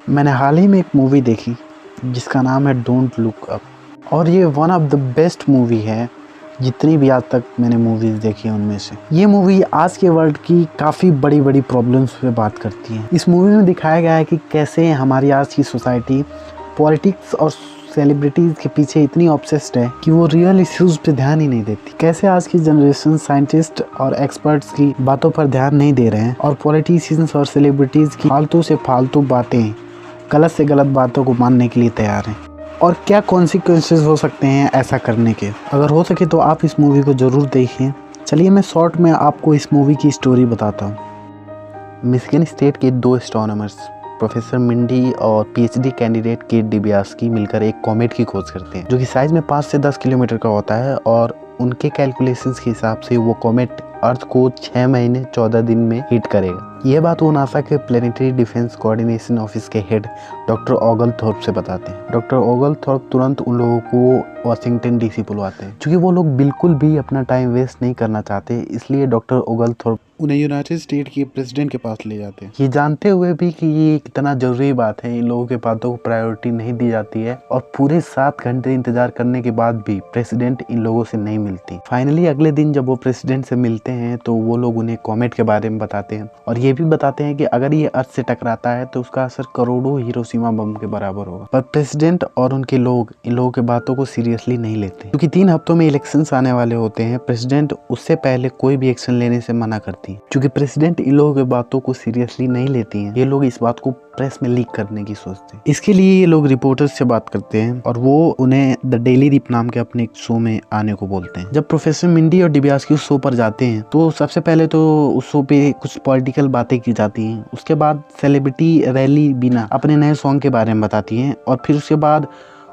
मैंने हाल ही में एक मूवी देखी जिसका नाम है डोंट लुक अप, और ये one of the best movie है जितनी भी आज तक मैंने मूवीज़ देखी हैं उनमें से। ये मूवी आज के वर्ल्ड की काफ़ी बड़ी बड़ी प्रॉब्लम्स पे बात करती है। इस मूवी में दिखाया गया है कि कैसे हमारी आज की सोसाइटी पॉलिटिक्स और सेलिब्रिटीज़ के पीछे इतनी ऑब्सेस्ड है कि वो रियल इश्यूज़ पे ध्यान ही नहीं देती। कैसे आज की जनरेशन साइंटिस्ट और एक्सपर्ट्स की बातों पर ध्यान नहीं दे रहे हैं और पॉलिटिशियंस और सेलिब्रिटीज़ की फालतू से फालतू बातें, गलत से गलत बातों को मानने के लिए तैयार हैं, और क्या कॉन्सिक्वेंसेस हो सकते हैं ऐसा करने के। अगर हो सके तो आप इस मूवी को ज़रूर देखिए। चलिए मैं शॉर्ट में आपको इस मूवी की स्टोरी बताता हूँ। मिशिगन स्टेट के दो एस्ट्रोनॉमर्स प्रोफेसर मिंडी और पीएचडी कैंडिडेट केट डिबियास्की मिलकर एक कॉमेट की खोज करते हैं जो कि साइज में 5 से 10 किलोमीटर का होता है, और उनके कैलकुलेशंस के हिसाब से वो कॉमेट अर्थ को 6 महीने 14 दिन में हिट करेगा। यह बात वो नासा के प्लेनेटरी डिफेंस कोऑर्डिनेशन ऑफिस के हेड डॉक्टर ओगलथॉर्प से बताते हैं। डॉक्टर ओगलथॉर्प तुरंत उन लोगों को वाशिंगटन डीसी बुलवाते हैं। क्योंकि वो लोग बिल्कुल भी अपना टाइम वेस्ट नहीं करना चाहते, इसलिए डॉक्टर ओगलथॉर्प उन्हें यूनाइटेड स्टेट के प्रेसिडेंट के पास ले जाते हैं। ये जानते हुए भी कि ये कितना जरूरी बात है, इन लोगों के बातों को प्रायोरिटी नहीं दी जाती है, और पूरे 7 घंटे इंतजार करने के बाद भी प्रेसिडेंट इन लोगों से नहीं मिलती। फाइनली अगले दिन जब वो प्रेसिडेंट से मिलते हैं तो वो लोग उन्हें कॉमेट के बारे में बताते हैं, और ये भी बताते हैं कि अगर ये अर्थ से टकराता है तो उसका असर करोड़ों हिरोशिमा बम के बराबर होगा। पर प्रेसिडेंट और उनके लोग इन लोगों के बातों को सीरियसली नहीं लेते। क्योंकि 3 हफ्तों में इलेक्शंस आने वाले होते हैं, प्रेसिडेंट उससे पहले कोई भी एक्शन लेने से मना करती है। क्योंकि प्रेसिडेंट इन लोगों की बातों को सीरियसली नहीं लेती हैं, ये लोग इस बात को प्रेस में लीक करने की सोचते हैं। इसके लिए ये लोग रिपोर्टर्स से बात करते हैं और वो उन्हें द डेली रिप नाम के अपने एक शो में आने को बोलते हैं। जब प्रोफेसर मिंडी और डिबियास्की उस शो पर जाते हैं तो सबसे पहले तो उस शो पे कुछ पॉलिटिकल बातें की जाती हैं। उसके बाद सेलिब्रिटी रैली बीना अपने नए सॉन्ग के बारे में बताती हैं, और फिर उसके बाद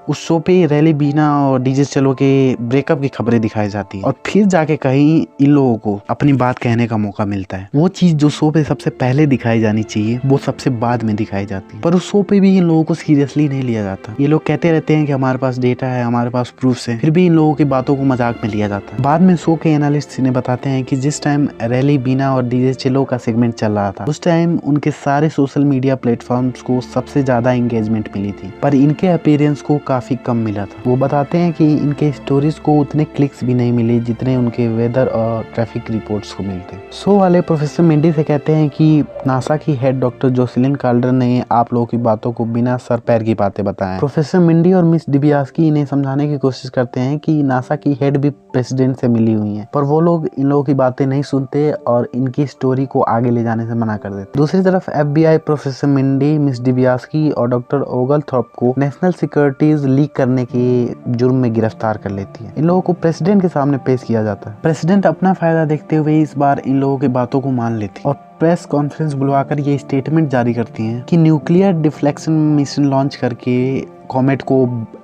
उस शो पे रैली बीना और डीजे चलो के ब्रेकअप की खबरें दिखाई जाती है, और फिर जाके कहीं इन लोगों को अपनी बात कहने का मौका मिलता है। वो चीज जो शो पे सबसे पहले दिखाई जानी चाहिए वो सबसे बाद में दिखाई जाती है। पर उस शो पे भी इन लोगों को सीरियसली नहीं लिया जाता। ये लोग कहते रहते हैं कि हमारे पास डेटा है, हमारे पास प्रूफ है, फिर भी इन लोगों की बातों को मजाक में लिया जाता है। बाद में शो के एनालिस्ट ने बताते हैं कि जिस टाइम रैली बीना और डीजे चलो का सेगमेंट चल रहा था उस टाइम उनके सारे सोशल मीडिया प्लेटफॉर्म्स को सबसे ज्यादा एंगेजमेंट मिली थी, पर इनके अपीयरेंस को काफी कम मिला था। वो बताते हैं कि इनके स्टोरीज को उतने क्लिक्स भी नहीं मिले जितने उनके वेदर और ट्रैफिक रिपोर्ट्स को मिलते। शो वाले प्रोफेसर मिंडी से कहते हैं कि नासा की हेड डॉक्टर जोसेलिन कार्टर ने आप लोगों की बातों को बिना सर पैर की बातें बताएं। प्रोफेसर मिंडी और मिस डिबियास्की इन्हें समझाने की कोशिश करते हैं कि नासा की हेड भी प्रेसिडेंट से मिली हुई है, पर वो लोग इन लोगों की बातें नहीं सुनते और इनकी स्टोरी को आगे ले जाने से मना कर देते। दूसरी तरफ FBI प्रोफेसर मिंडी, मिस डिबियास्की और डॉक्टर ओगलथॉर्प को नेशनल सिक्योरिटीज लीक करने के जुर्म में गिरफ्तार कर लेती है। इन लोगों को प्रेसिडेंट के सामने पेश किया जाता है। प्रेसिडेंट अपना फायदा देखते हुए इस बार इन लोगों की बातों को मान लेती है और प्रेस कॉन्फ्रेंस बुलवाकर ये स्टेटमेंट जारी करती हैं कि न्यूक्लियर डिफ्लेक्शन मिशन लॉन्च करके कॉमेट को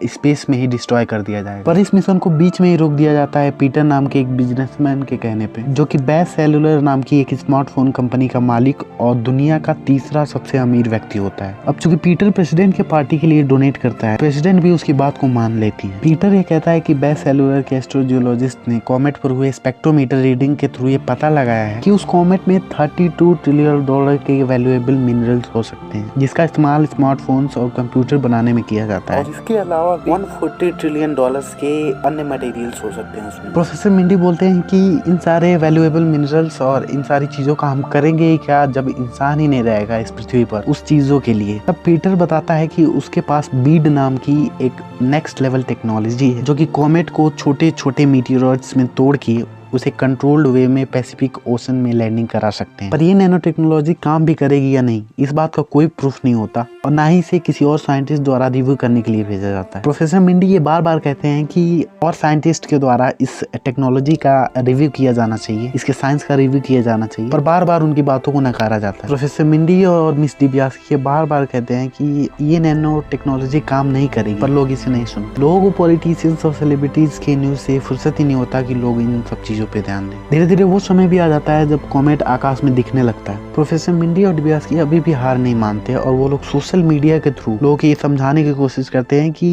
स्पेस में ही डिस्ट्रॉय कर दिया जाएगा। पर इस मिशन को बीच में ही रोक दिया जाता है पीटर नाम के एक बिजनेसमैन के कहने पे, जो कि बेस सेलुलर नाम की एक स्मार्टफोन कंपनी का मालिक और दुनिया का तीसरा सबसे अमीर व्यक्ति होता है। अब चूंकि पीटर प्रेसिडेंट के पार्टी के लिए डोनेट करता है, प्रेसिडेंट भी उसकी बात को मान लेती है। पीटर ये कहता है कि बेस सेलुलर के एस्ट्रोजियोलॉजिस्ट ने कॉमेट पर हुए स्पेक्ट्रोमीटर रीडिंग के थ्रू ये पता लगाया है कि उस कॉमेट में $32 ट्रिलियन के वैल्यूएबल मिनरल्स हो सकते हैं, जिसका इस्तेमाल स्मार्टफोन्स और कंप्यूटर बनाने में किया जाता है। और इसके अलावा $140 ट्रिलियन के अन्य मटेरियल्स हो सकते हैं उसमें। प्रोफेसर मिंडी बोलते हैं कि इन सारे वैल्यूएबल मिनरल्स और इन सारी चीजों का हम करेंगे क्या जब इंसान ही नहीं रहेगा इस पृथ्वी पर उस चीजों के लिए। तब पीटर बताता है कि उसके पास बीड नाम की एक नेक्स्ट लेवल टेक्नोलॉजी है जो कि कॉमेट को छोटे छोटे मीटियोरॉइड्स में तोड़ के उसे कंट्रोल्ड वे में पैसिफिक ओशन में लैंडिंग करा सकते हैं। पर ये नैनो टेक्नोलॉजी काम भी करेगी या नहीं इस बात का कोई प्रूफ नहीं होता, और ना ही इसे किसी और साइंटिस्ट द्वारा रिव्यू करने के लिए भेजा जाता है। प्रोफेसर मिंडी ये बार बार कहते हैं कि और साइंटिस्ट के द्वारा इस टेक्नोलॉजी का रिव्यू किया जाना चाहिए, इसके साइंस का रिव्यू किया जाना चाहिए, पर बार बार उनकी बातों को नकारा जाता है। प्रोफेसर मिंडी और मिस डिबियास्की बार बार कहते हैं कि ये नैनो टेक्नोलॉजी काम नहीं करेगी, पर लोग इसे नहीं सुनते। लोगों को पॉलिटिशियंस और सेलिब्रिटीज के न्यूज से फुर्सत ही नहीं होता कि लोग इन सब चीजों पे ध्यान दें। धीरे धीरे वो समय भी आ जाता है जब कॉमेट आकाश में दिखने लगता है। प्रोफेसर मिंडी और डिबियास्की अभी भी हार नहीं मानते और वो लोग सोशल मीडिया के थ्रू लोगों को ये समझाने की कोशिश करते हैं कि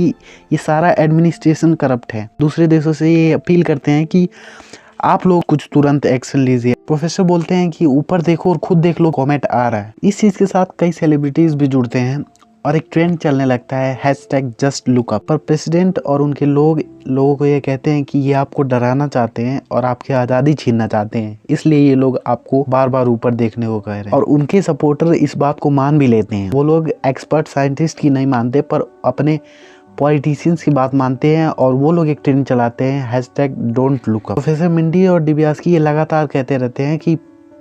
ये सारा एडमिनिस्ट्रेशन करप्ट है। दूसरे देशों से ये अपील करते हैं कि आप लोग कुछ तुरंत एक्शन लीजिए। प्रोफेसर बोलते हैं कि ऊपर देखो और खुद देख लो, कॉमेट आ रहा है। इस चीज के साथ कई सेलिब्रिटीज भी जुड़ते हैं और एक ट्रेंड चलने लगता है #JustLookUp। पर प्रेसिडेंट और उनके लोगों को ये कहते हैं कि ये आपको डराना चाहते हैं और आपकी आज़ादी छीनना चाहते हैं, इसलिए ये लोग आपको बार बार ऊपर देखने को कह रहे हैं। और उनके सपोर्टर इस बात को मान भी लेते हैं। वो लोग एक्सपर्ट साइंटिस्ट की नहीं मानते पर अपने पॉलिटिशियंस की बात मानते हैं और वो लोग एक ट्रेंड चलाते हैं #Don'tLookUp। प्रोफेसर मिंडी और डिबियास्की ये लगातार कहते रहते हैं कि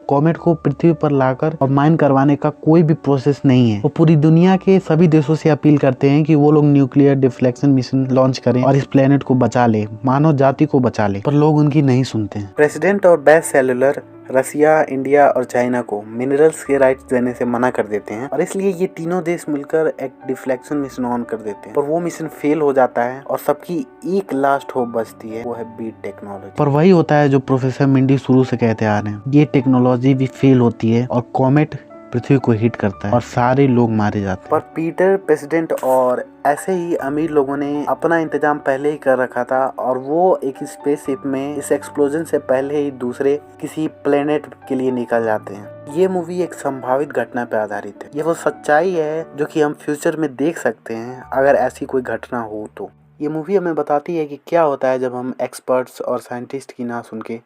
कॉमेट को पृथ्वी पर लाकर और माइन करवाने का कोई भी प्रोसेस नहीं है। वो पूरी दुनिया के सभी देशों से अपील करते हैं कि वो लोग न्यूक्लियर डिफ्लेक्शन मिशन लॉन्च करें और इस प्लेनेट को बचा ले, मानव जाति को बचा ले, पर लोग उनकी नहीं सुनते हैं। प्रेसिडेंट और बेस्ट सेलुलर रसिया, इंडिया और चाइना को मिनरल्स के राइट्स देने से मना कर देते हैं और इसलिए ये तीनों देश मिलकर एक डिफ्लेक्शन मिशन ऑन कर देते हैं। पर वो मिशन फेल हो जाता है और सबकी एक लास्ट होप बचती है, वो है बीट टेक्नोलॉजी। पर वही होता है जो प्रोफेसर मिंडी शुरू से कहते आ रहे हैं, ये टेक्नोलॉजी भी फेल होती है और कॉमेट पृथ्वी को हिट करता है और सारे लोग मारे जाते हैं। पर पीटर, प्रेसिडेंट और ऐसे ही अमीर लोगों ने अपना इंतजाम पहले ही कर रखा था और वो एक स्पेसशिप में इस एक्सप्लोजन से पहले ही दूसरे किसी प्लेनेट के लिए निकल जाते हैं। ये मूवी एक संभावित घटना पर आधारित है। ये वो सच्चाई है जो कि हम फ्यूचर में देख सकते हैं अगर ऐसी कोई घटना हो तो। ये मूवी हमें बताती है कि क्या होता है जब हम एक्सपर्ट्स और साइंटिस्ट की ना सुन के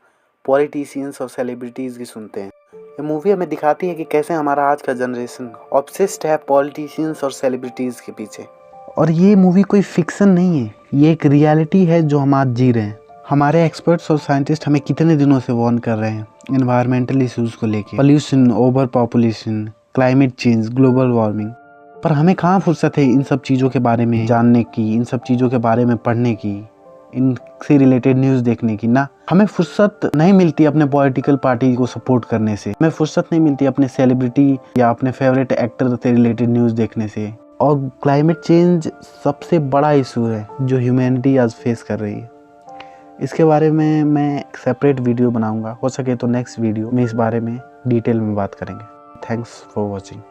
पॉलिटिशियंस और सेलिब्रिटीज की सुनते हैं। ये मूवी हमें दिखाती है कि कैसे हमारा आज का जनरेशन ऑब्सेस्ड है पॉलिटिशियंस और सेलिब्रिटीज के पीछे। और ये मूवी कोई फिक्शन नहीं है, ये एक रियलिटी है जो हम आज जी रहे हैं। हमारे एक्सपर्ट्स और साइंटिस्ट हमें कितने दिनों से वार्न कर रहे हैं एनवायरमेंटल इश्यूज को लेके, pollution, over population, climate change, global warming. पर हमें कहाँ फुर्सत है इन सब चीज़ों के बारे में जानने की, इन सब चीज़ों के बारे में पढ़ने की, इनसे रिलेटेड न्यूज़ देखने की। ना, हमें फुर्सत नहीं मिलती अपने पॉलिटिकल पार्टी को सपोर्ट करने से, हमें फुर्सत नहीं मिलती अपने सेलिब्रिटी या अपने फेवरेट एक्टर से रिलेटेड न्यूज़ देखने से। और क्लाइमेट चेंज सबसे बड़ा इशू है जो ह्यूमैनिटी आज फेस कर रही है। इसके बारे में मैं एक सेपरेट वीडियो बनाऊंगा, हो सके तो नेक्स्ट वीडियो में इस बारे में डिटेल में बात करेंगे। Thanks for watching.